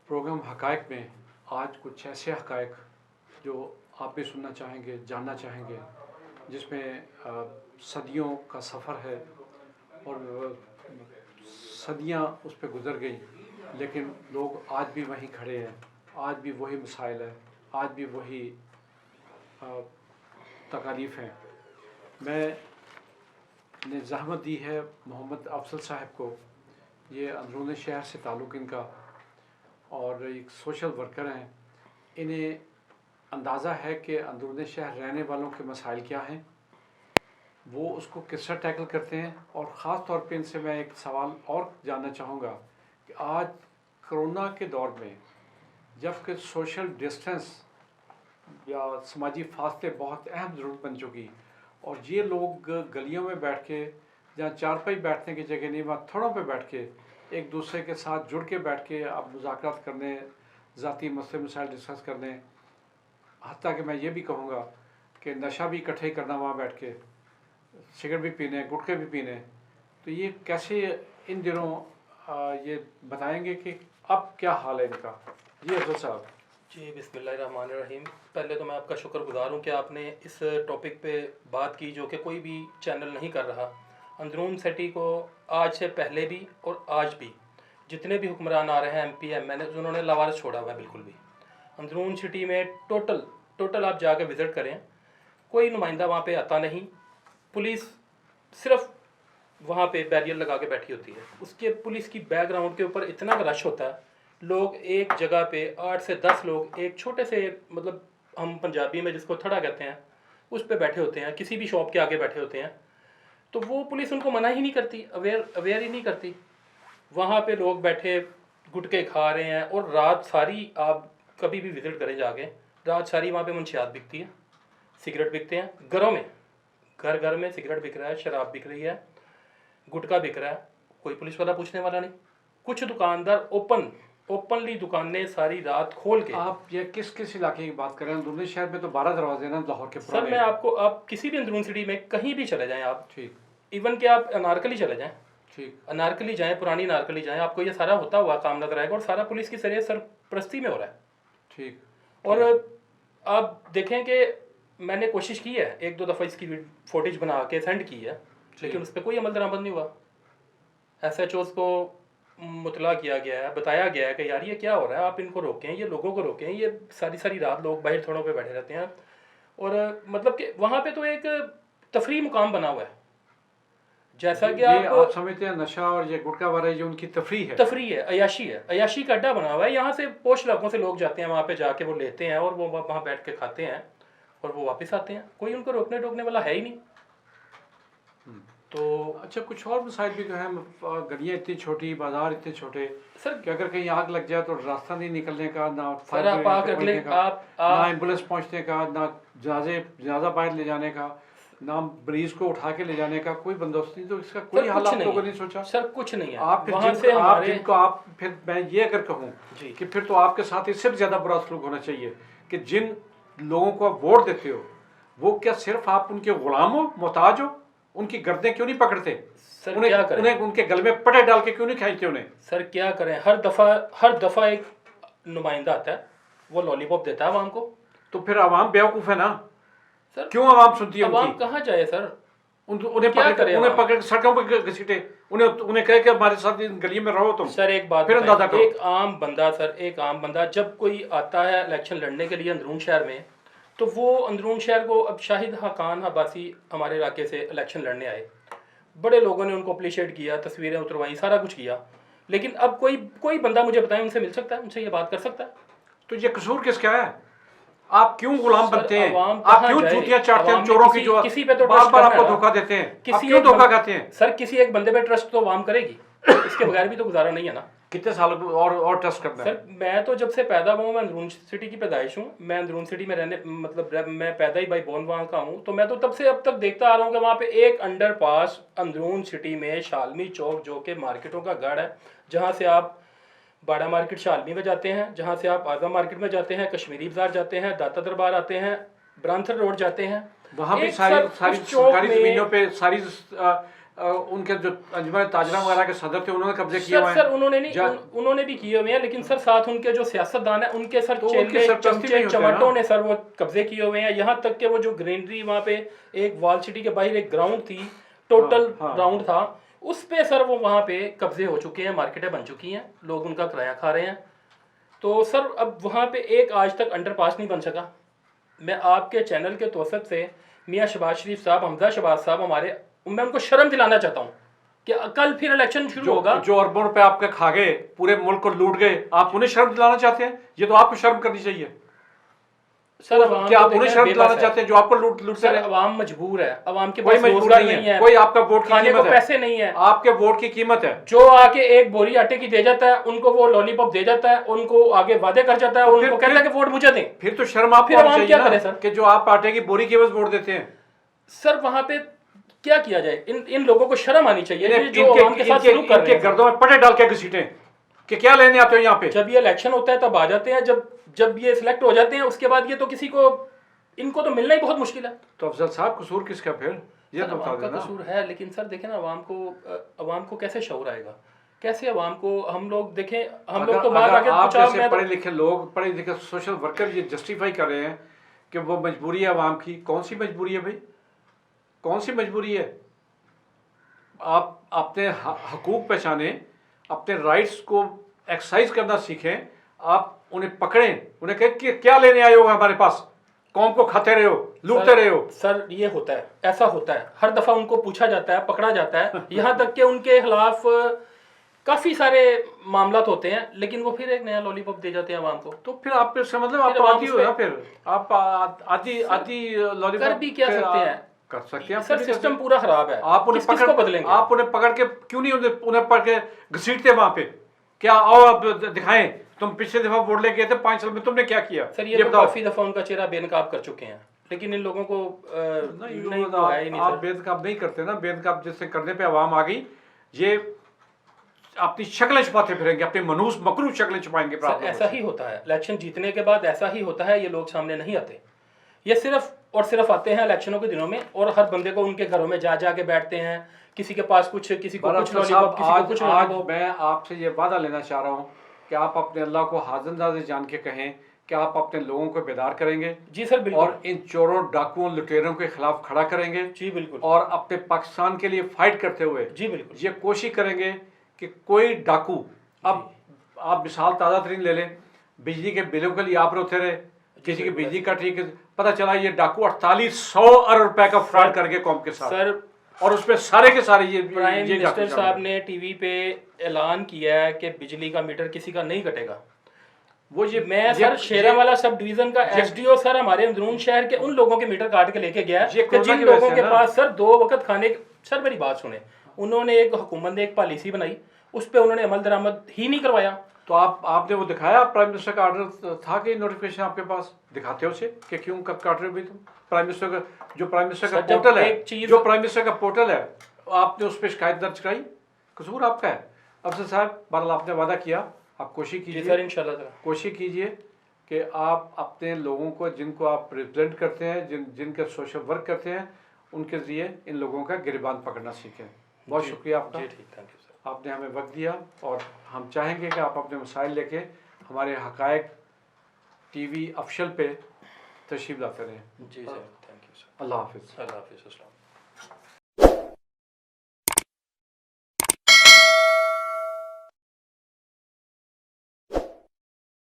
Programme हक़ाइक़ में आज कुछ ऐसे हक़ाइक़ जो आप भी सुनना चाहेंगे, जानना चाहेंगे, जिसमें सदियों का सफ़र है और सदियां उस पे गुज़र गई, लेकिन लोग आज भी वहीं खड़े हैं, आज भी वही मसाइल है, आज भी वही तकालीफ़ हैं। मैंने ज़हमत दी है मोहम्मद अफजल साहब को, ये अंदरून शहर से ताल्लुक़ इनका, और एक सोशल वर्कर हैं। इन्हें अंदाज़ा है कि अंदरून शहर रहने वालों के मसाइल क्या हैं, वो उसको किस तरह टैकल करते हैं। और ख़ास तौर पे इनसे मैं एक सवाल और जानना चाहूँगा कि आज कोरोना के दौर में जबकि सोशल डिस्टेंस या समाजी फासले बहुत अहम ज़रूरत बन चुकी, और ये लोग गलियों में बैठ के, जहाँ चारपाई बैठने की जगह नहीं, वहाँ थड़ों पे बैठ के एक दूसरे के साथ जुड़ के बैठ के आप मुज़ाकरात करने, ज़ाती मसले मसाइल डिस्कस करने, हत्ता कि मैं ये भी कहूँगा कि नशा भी इकट्ठे ही करना वहाँ बैठ के, सिगरेट भी पीने, गुटखे भी पीने। तो ये कैसे इन दिनों ये बताएंगे कि अब क्या हाल है इनका। जी अफजल साहब। जी बिस्मिल्लाहिर्रहमानिर्रहीम। पहले तो मैं आपका शुक्रगुजार हूँ कि आपने इस टॉपिक पे बात की जो कि कोई भी चैनल नहीं कर रहा। अंदरून सिटी को आज से पहले भी और आज भी जितने भी हुक्मरान आ रहे हैं, MP MN, उन्होंने लावारिस छोड़ा हुआ है बिल्कुल भी। अंदरून सिटी में टोटल आप जाके विज़िट करें, कोई नुमाइंदा वहाँ पे आता नहीं। पुलिस सिर्फ वहाँ पे बैरियर लगा के बैठी होती है। उसके पुलिस की बैकग्राउंड के ऊपर इतना रश होता है, लोग एक जगह पे 8 से 10 लोग एक छोटे से, मतलब हम पंजाबी में जिसको थड़ा कहते हैं, उस पे बैठे होते हैं, किसी भी शॉप के आगे बैठे होते हैं। तो वो पुलिस उनको मना ही नहीं करती, अवेयर ही नहीं करती। वहाँ पे लोग बैठे गुटके खा रहे हैं, और रात सारी आप कभी भी विज़िट करें जाके, रात सारी वहाँ पे मंशियात बिकती है, सिगरेट बिकते हैं घरों में, घर में सिगरेट बिक रहा है, शराब बिक रही है, गुटखा बिक रहा है, कोई पुलिस वाला पूछने वाला नहीं। कुछ दुकानदार ओपनली दुकानें सारी रात खोल के। आप ये किस इलाके की बात कर रहे हैं? अंदरून शहर में तो 12 दरवाजे ना लाहौर के सर मैं आपको, आप किसी भी अंदरून सिटी में कहीं भी चले जाएं आप, ठीक, इवन कि आप अनारकली चले जाएं, ठीक, अनारकली जाएं, पुरानी अनारकली जाएं, आपको ये सारा होता हुआ काम नजर आएगा, और सारा पुलिस की सरपरस्ती में हो रहा है। ठीक। और आप देखें कि मैंने कोशिश की है 1-2 दफ़ा इसकी फुटेज बना के सेंड की है, लेकिन उस पर कोई अमल दरामद नहीं हुआ। SHOs को मुतला किया गया है, बताया गया है कि यार ये क्या हो रहा है, आप इनको रोकें, ये लोगों को रोकें। ये सारी रात लोग बाहर थड़ों पे बैठे रहते हैं, और मतलब कि वहाँ पे तो एक तफरी मुकाम बना हुआ है। जैसा कि आप समझते हैं नशा और ये गुटखा वाला जो उनकी तफरी है, अयाशी का अड्डा बना हुआ है। यहाँ से पोश इलाकों से लोग जाते हैं, वहाँ पे जाके वो लेते हैं, और वो वहाँ बैठ के खाते हैं, और वो वापस आते हैं। कोई उनको रोकने टोकने वाला है ही नहीं। तो अच्छा, कुछ और मसाइल भी तो हैं। गलियाँ इतनी छोटी, बाजार इतने छोटे सर कि अगर कहीं आग लग जाए तो रास्ता नहीं निकलने का, ना सर आप अगले ना एम्बुलेंस पहुँचने का, ना जनाजा बाहर ले जाने का, ना मरीज को उठा के ले जाने का कोई बंदोबस्त नहीं। तो इसका कोई हाल आप लोगों ने सोचा? सर कुछ नहीं है। आप फिर मैं ये अगर कहूँ कि फिर तो आपके साथ इससे भी ज़्यादा बुरा सलूक होना चाहिए कि जिन लोगों को आप वोट देते हो, वो क्या सिर्फ आप उनके गुलाम हो, मोहताज हो? उनकी गर्दनें क्यों नहीं पकड़ते? सर क्या करें? उन्हें उनके गले में पटे डाल के क्यों नहीं खींचते उन्हें? सर क्या करें, हर दफ़ा एक नुमाइंदा आता है, वो लॉलीपॉप देता है आवाम को। तो फिर आवाम बेवकूफ़ है ना सर, क्यों आवाम सुनती है? आवाम कहाँ जाए सर? उन्हें पकड़ सड़कों पर घसीटे, उन्हें कहे कि हमारे साथ गली में रहो तुम। सर एक बात, फिर अंदाजा करो, एक आम बंदा जब कोई आता है इलेक्शन लड़ने के लिए अंदरून शहर में, तो वो अंदरून शहर को, अब शाहिद खान अब्बासी हमारे इलाके से इलेक्शन लड़ने आए, बड़े लोगों ने उनको अप्रिशिएट किया, तस्वीरें उतरवाई, सारा कुछ किया, लेकिन अब कोई बंदा मुझे बताए उनसे मिल सकता है, उनसे ये बात कर सकता है? तो ये कसूर किसका है? आप क्यों गुलाम बनते हैं? आप क्यों चूतियां चाटते हैं चोरों की जो किसी पे तो बार आपको धोखा देते हैं? आप क्यों धोखा खाते हैं? सर किसी एक बंदे पे ट्रस्ट तो आवाम करेगी, इसके बगैर भी तो गुजारा नहीं है ना। कितने साल और ट्रस्ट करना है? सर मैं तो जब से पैदा हुआ हूँ, मैं अंदरून सिटी की पैदाइश हूँ, मैं अंदरून सिटी में रहने, मतलब मैं पैदा ही बाई बोर्न वहाँ का हूँ, तो मैं तो तब से अब तक देखता आ रहा हूँ कि वहाँ पे एक अंडरपास अंदरून सिटी में शालमी चौक, जो कि मार्केटों का गढ़ है, जहाँ से आप बाड़ा मार्केट शालमी में जाते हैं, जहाँ से आप आज़म मार्केट में जाते हैं, कश्मीरी बाजार जाते हैं, दाता दरबार आते हैं, ब्रांथर रोड जाते हैं, वहाँ भी सारी सरकारी ज़मीनों पे सारी उनके जो अंजुमन ताजरा वगैरह के सदर थे उन्होंने कब्जे किए हुए हैं। सर उन्होंने भी किए हुए हैं, लेकिन सर साथ उनके जो सियासतदान है उनके सर तो चेले उनकी सरपरस्ती चमचे नहीं होती है चमाटों ना। ने सर वो कब्जे किए हुए हैं। यहाँ तक कि वो जो ग्रीनरी वहाँ पे एक वॉल सिटी के बाहर एक ग्राउंड थी, टोटल हाँ। ग्राउंड था, उस पे सर वो वहाँ पे कब्जे हो चुके हैं, मार्केटें बन चुकी हैं, लोग उनका किराया खा रहे हैं। तो सर अब वहाँ पे एक आज तक अंडरपास नहीं बन सका। मैं आपके चैनल के तवसत से मियाँ शहबाज शरीफ साहब, हमजा शहबाज साहब हमारे, मैं उनको शर्म दिलाना चाहता हूँ कि कल फिर इलेक्शन शुरू होगा। जो अरबों रुपए आपके खा गए, पूरे मुल्क को लूट गए, आप उन्हें शर्म दिलाना चाहते हैं? ये तो आपको शर्म करनी चाहिए सर। क्या आप उन्हें शर्म दिलाना चाहते हैं जो आपको लूटते रहे? अवाम मजबूर है, अवाम के कोई पास मजबूर रोजगार नहीं नहीं है, है, कोई आपका वोट की खाने को कीमत है, पैसे नहीं है। आपके वोट की कीमत है। जो आके एक बोरी आटे की दे जाता है, उनको वो लॉलीपॉप दे जाता है, उनको आगे वादे कर जाता है, उनको कहता है कि वोट मुझे दें। फिर तो शर्म आपको फिर आनी अवाम चाहिए क्या ना करे सर? कि जो आप आटे की बोरी की वजह वोट देते हैं। सर वहां पे क्या किया जाए? इन लोगों को शर्म आनी चाहिए, ये जो इनके अवाम के साथ सलूक कर रहे हैं। गर्दों में पटे डाल के घसीटें कि क्या लेने आते हो यहाँ पे। जब ये इलेक्शन होता है तब आ जाते हैं, जब ये सिलेक्ट हो जाते हैं उसके बाद ये तो किसी को, इनको तो मिलना ही बहुत मुश्किल है। तो अफजल साहब कसूर किसका फिर? ये तो बता देना। कसूर है, लेकिन सर देखें ना, अवाम को कैसे शऊर आएगा? कैसे अवाम को हम लोग देखें, हम लोग तो बात आगे आप जैसे पढ़े तो, लिखे लोग, पढ़े लिखे सोशल वर्कर ये जस्टिफाई कर रहे हैं कि वो मजबूरी है अवाम की। कौन सी मजबूरी है भाई? कौन सी मजबूरी है? आप अपने हकूक पहचाने, अपने राइट्स को एक्सरसाइज करना सीखें, आप उन्हें पकड़ें, उन्हें कहें कि क्या लेने आए हो हमारे पास, कौम को खाते रहे हो, लूटते रहे हो। सर ये होता है, ऐसा होता है, हर दफा उनको पूछा जाता है, पकड़ा जाता है, यहाँ तक कि उनके खिलाफ काफी सारे मामलात होते हैं, लेकिन वो फिर एक नया लॉलीपॉप दे जाते हैं आवाम को। तो फिर आप इसका मतलब आप आदी हो ना, फिर आप आधी लॉलीपॉप कर भी क्या सकते हैं? कर सकते हैं सर सिस्टम पूरा खराब है, आप उन्हें किसको बदलेंगे? आप उन्हें पकड़ के क्यों नहीं उन्हें पकड़ के घसीटते वहां पे? क्या आओ आप दिखाएं, तुम पिछले दफा वोट लेके गए थे 5 साल में तुमने क्या किया? सर ये तो काफी दफा उनका चेहरा बेनकाब कर चुके हैं, लेकिन इन लोगों को नहीं तो है ही नहीं। आप बेनकाब नहीं करते ना, बेनकाब जिससे करने पे आवाम आ गई, ये अपनी शक्लें छुपाते फिरेंगे, अपनी मनूस मकरूज शक्लें छुपाएंगे। ऐसा ही होता है, इलेक्शन जीतने के बाद ऐसा ही होता है, ये लोग सामने नहीं आते, ये सिर्फ और सिर्फ आते हैं इलेक्शनों के दिनों में, और हर बंदे को उनके घरों में जा के बैठते हैं, किसी के पास कुछ, किसी को कुछ लॉलीपॉप, किसी को कुछ लॉलीपॉप। मैं आपसे ये वादा लेना चाह रहा हूँ कि आप अपने अल्लाह को हाज़िर जान के कहें कि आप अपने लोगों को बेदार करेंगे। जी सर बिल्कुल। और इन चोरों, डाकुओं, लुटेरों के खिलाफ खड़ा करेंगे। जी बिल्कुल। और अपने पाकिस्तान के लिए फाइट करते हुए जी बिल्कुल ये कोशिश करेंगे कि कोई डाकू, अब आप मिसाल ताज़ा तरीन ले लें, बिजली के बिलों के लिए आप रोते रहे, किसी की बिजली कट रही, पता चला ये डाकू 4800 अरब रुपए का फ्रॉड करके कौम के साथ सर, और उसमें सारे के सारे ये प्राइम मिनिस्टर साहब ने टीवी पे ऐलान किया है कि बिजली का मीटर किसी का नहीं कटेगा। वो ये मैं सर शेरावाला सब डिवीजन का एसडीओ सर हमारे अंदरून शहर के उन लोगों के मीटर काट के लेके गया कि जिन लोगों के पास सर 2 वक्त खाने। सर मेरी बात सुने, उन्होंने एक हुकूमत ने एक पॉलिसी बनाई, उस पर उन्होंने अमल दरामद ही नहीं करवाया। तो आपने वो दिखाया, प्राइम मिनिस्टर का ऑर्डर था कि नोटिफिकेशन आपके पास दिखाते हो उसे कि क्यों कब काट रहे हो भाई तुम? प्राइम मिनिस्टर का जो प्राइम मिनिस्टर का पोर्टल है, जो प्राइम मिनिस्टर का पोर्टल है, आपने उस पर शिकायत दर्ज कराई, कसूर आपका है। अफसर साहब बहरहाल आपने वादा किया, आप कोशिश कीजिए सर इंशाल्लाह, कोशिश कीजिए कि आप अपने लोगों को, जिनको आप रिप्रेजेंट करते हैं, जिनके सोशल वर्क करते हैं, उनके ज़रिए इन लोगों का गिरबान पकड़ना सीखें। बहुत शुक्रिया आपका, थैंक यू सर, आपने हमें वक्त दिया, और हम चाहेंगे कि आप अपने मसाइल लेके हमारे हकायक टीवी ऑफिशियल पे तशरीफ लाते रहें। जी सर, थैंक यू सर, अल्लाह हाफिज़। अल्लाह हाफिज़।